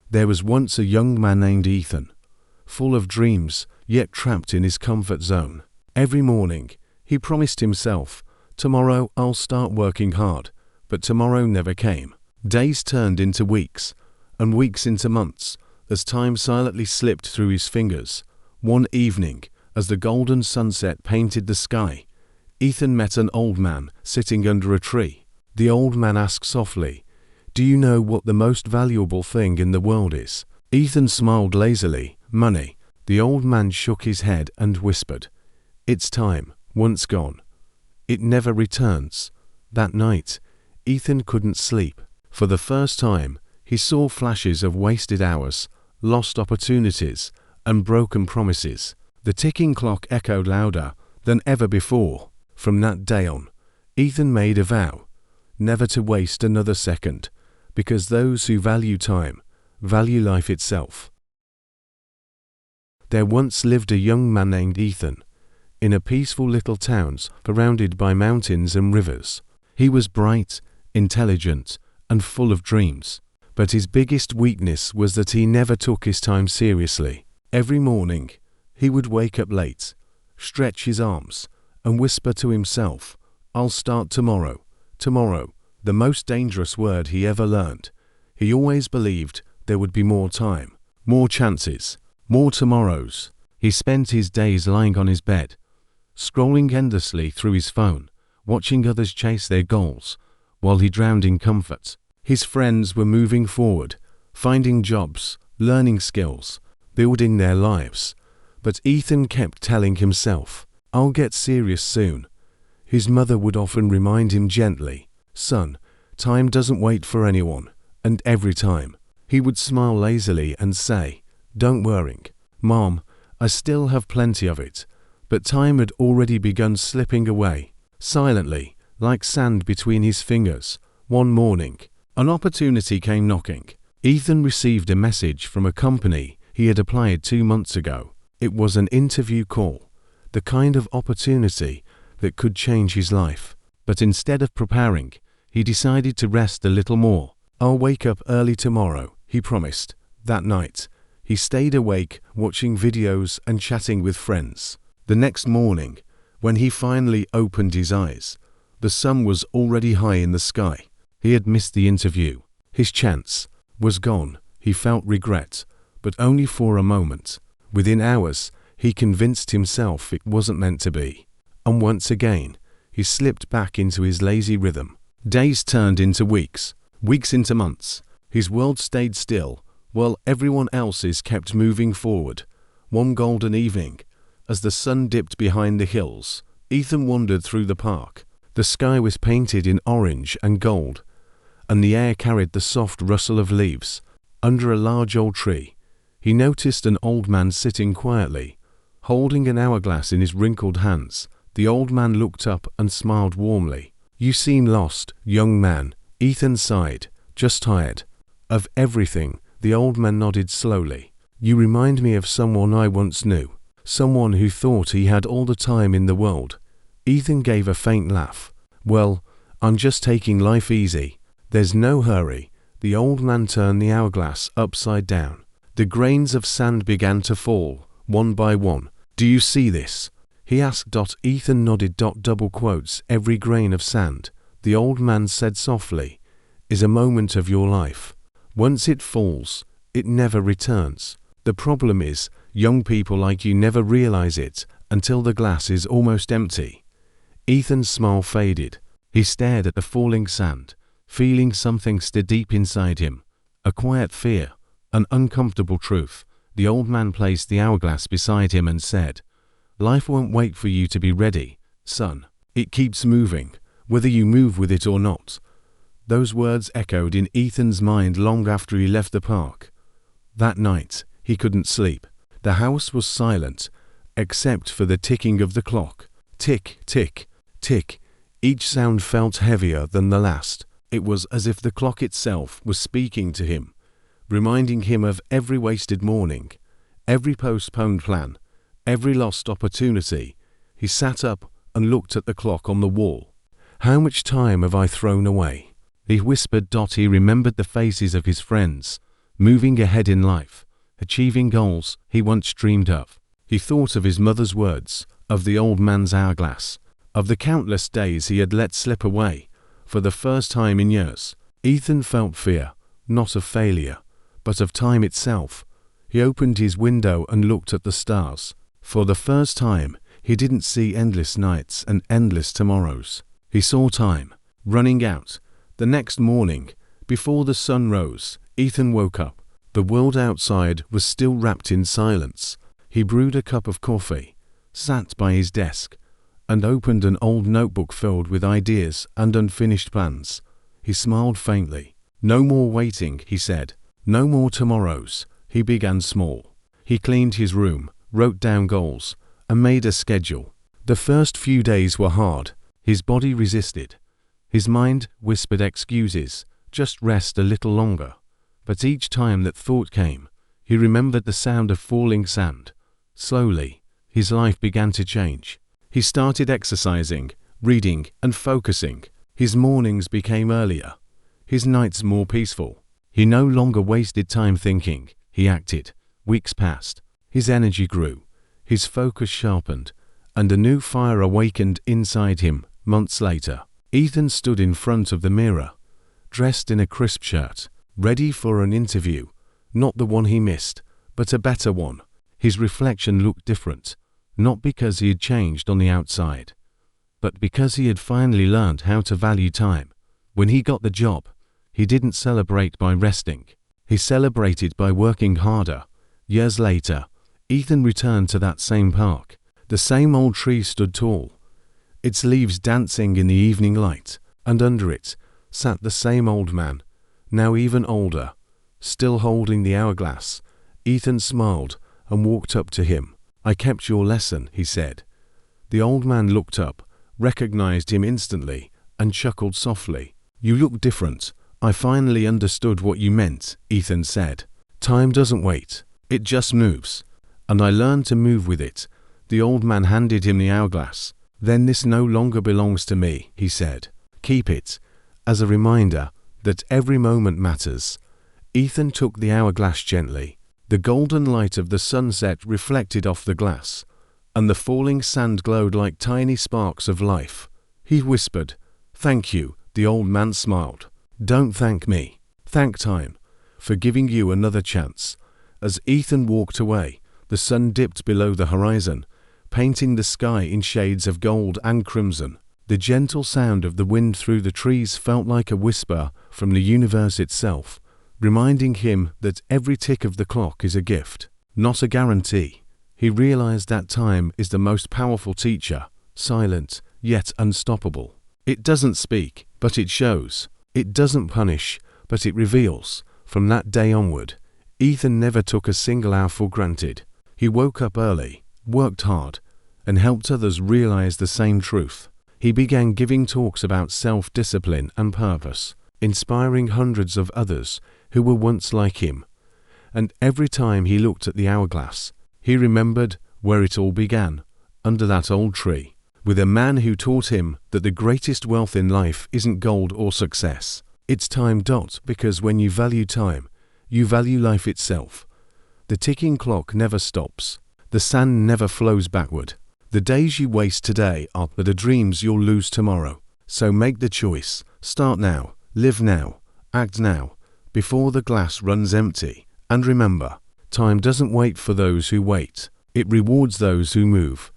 There was once a young man named Ethan, full of dreams, yet trapped in his comfort zone. Every morning, he promised himself, "Tomorrow I'll start working hard," but tomorrow never came. Days turned into weeks, and weeks into months, as time silently slipped through his fingers. One evening, as the golden sunset painted the sky, Ethan met an old man sitting under a tree. The old man asked softly, "Do you know what the most valuable thing in the world is?" Ethan smiled lazily. "Money." The old man shook his head and whispered, "It's time, once gone. It never returns." That night, Ethan couldn't sleep. For the first time, he saw flashes of wasted hours, lost opportunities, and broken promises. The ticking clock echoed louder than ever before. From that day on, Ethan made a vow, never to waste another second, because those who value time value life itself. There once lived a young man named Ethan, in a peaceful little town surrounded by mountains and rivers. He was bright, intelligent, and full of dreams, but his biggest weakness was that he never took his time seriously. Every morning, he would wake up late, stretch his arms, and whisper to himself, "I'll start tomorrow." Tomorrow, the most dangerous word he ever learned. He always believed there would be more time, more chances, more tomorrows. He spent his days lying on his bed, scrolling endlessly through his phone, watching others chase their goals, while he drowned in comfort. His friends were moving forward, finding jobs, learning skills, building their lives. But Ethan kept telling himself, "I'll get serious soon." His mother would often remind him gently, "Son, time doesn't wait for anyone." And every time, he would smile lazily and say, "Don't worry, Mom, I still have plenty of it." But time had already begun slipping away, silently, like sand between his fingers. One morning, an opportunity came knocking. Ethan received a message from a company he had applied 2 months ago. It was an interview call, the kind of opportunity that could change his life. But instead of preparing, he decided to rest a little more. "I'll wake up early tomorrow," he promised. That night, he stayed awake, watching videos and chatting with friends. The next morning, when he finally opened his eyes, the sun was already high in the sky. He had missed the interview. His chance was gone. He felt regret, but only for a moment. Within hours, he convinced himself it wasn't meant to be. And once again, he slipped back into his lazy rhythm. Days turned into weeks, weeks into months. His world stayed still, while everyone else's kept moving forward. One golden evening, as the sun dipped behind the hills, Ethan wandered through the park. The sky was painted in orange and gold, and the air carried the soft rustle of leaves. Under a large old tree, he noticed an old man sitting quietly, holding an hourglass in his wrinkled hands. The old man looked up and smiled warmly. "You seem lost, young man," Ethan sighed. "Just tired." "Of everything," the old man nodded slowly. "You remind me of someone I once knew. Someone who thought he had all the time in the world." Ethan gave a faint laugh. "Well, I'm just taking life easy. There's no hurry." The old man turned the hourglass upside down. The grains of sand began to fall, one by one. "Do you see this?" he asked. Ethan nodded. Double quotes, "Every grain of sand," the old man said softly, "is a moment of your life. Once it falls, it never returns. The problem is, young people like you never realize it until the glass is almost empty." Ethan's smile faded. He stared at the falling sand, feeling something stir deep inside him. A quiet fear, an uncomfortable truth. The old man placed the hourglass beside him and said, "Life won't wait for you to be ready, son. It keeps moving, whether you move with it or not." Those words echoed in Ethan's mind long after he left the park. That night, he couldn't sleep. The house was silent, except for the ticking of the clock. Tick, tick, tick. Each sound felt heavier than the last. It was as if the clock itself was speaking to him, reminding him of every wasted morning, every postponed plan, every lost opportunity. He sat up and looked at the clock on the wall. "How much time have I thrown away?" he whispered. He remembered the faces of his friends, moving ahead in life, achieving goals he once dreamed of. He thought of his mother's words, of the old man's hourglass, of the countless days he had let slip away. For the first time in years, Ethan felt fear, not of failure, but of time itself. He opened his window and looked at the stars. For the first time, he didn't see endless nights and endless tomorrows. He saw time running out. The next morning, before the sun rose, Ethan woke up. The world outside was still wrapped in silence. He brewed a cup of coffee, sat by his desk, and opened an old notebook filled with ideas and unfinished plans. He smiled faintly. No more waiting, he said. No more tomorrows. He began small. He cleaned his room, wrote down goals, and made a schedule. The first few days were hard. His body resisted. His mind whispered excuses, just rest a little longer. But each time that thought came, he remembered the sound of falling sand. Slowly, his life began to change. He started exercising, reading, and focusing. His mornings became earlier, his nights more peaceful. He no longer wasted time thinking, he acted. Weeks passed. His energy grew, his focus sharpened, and a new fire awakened inside him. Months later, Ethan stood in front of the mirror, dressed in a crisp shirt, ready for an interview. Not the one he missed, but a better one. His reflection looked different, not because he had changed on the outside, but because he had finally learned how to value time. When he got the job, he didn't celebrate by resting. He celebrated by working harder. Years later, Ethan returned to that same park. The same old tree stood tall, its leaves dancing in the evening light, and under it sat the same old man, now even older, still holding the hourglass. Ethan smiled and walked up to him. "I kept your lesson," he said. The old man looked up, recognized him instantly, and chuckled softly. "You look different. I finally understood what you meant," Ethan said. "Time doesn't wait. It just moves. And I learned to move with it." The old man handed him the hourglass. "Then this no longer belongs to me," he said. "Keep it, as a reminder that every moment matters." Ethan took the hourglass gently. The golden light of the sunset reflected off the glass, and the falling sand glowed like tiny sparks of life. He whispered, "Thank you." The old man smiled. "Don't thank me. Thank time for giving you another chance." As Ethan walked away, the sun dipped below the horizon, painting the sky in shades of gold and crimson. The gentle sound of the wind through the trees felt like a whisper from the universe itself, reminding him that every tick of the clock is a gift, not a guarantee. He realized that time is the most powerful teacher, silent yet unstoppable. It doesn't speak, but it shows. It doesn't punish, but it reveals. From that day onward, Ethan never took a single hour for granted. He woke up early, worked hard, and helped others realize the same truth. He began giving talks about self-discipline and purpose, inspiring hundreds of others who were once like him. And every time he looked at the hourglass, he remembered where it all began, under that old tree, with a man who taught him that the greatest wealth in life isn't gold or success. It's time. Because when you value time, you value life itself. The ticking clock never stops. The sand never flows backward. The days you waste today are the dreams you'll lose tomorrow. So make the choice. Start now, live now, act now, before the glass runs empty. And remember, time doesn't wait for those who wait. It rewards those who move.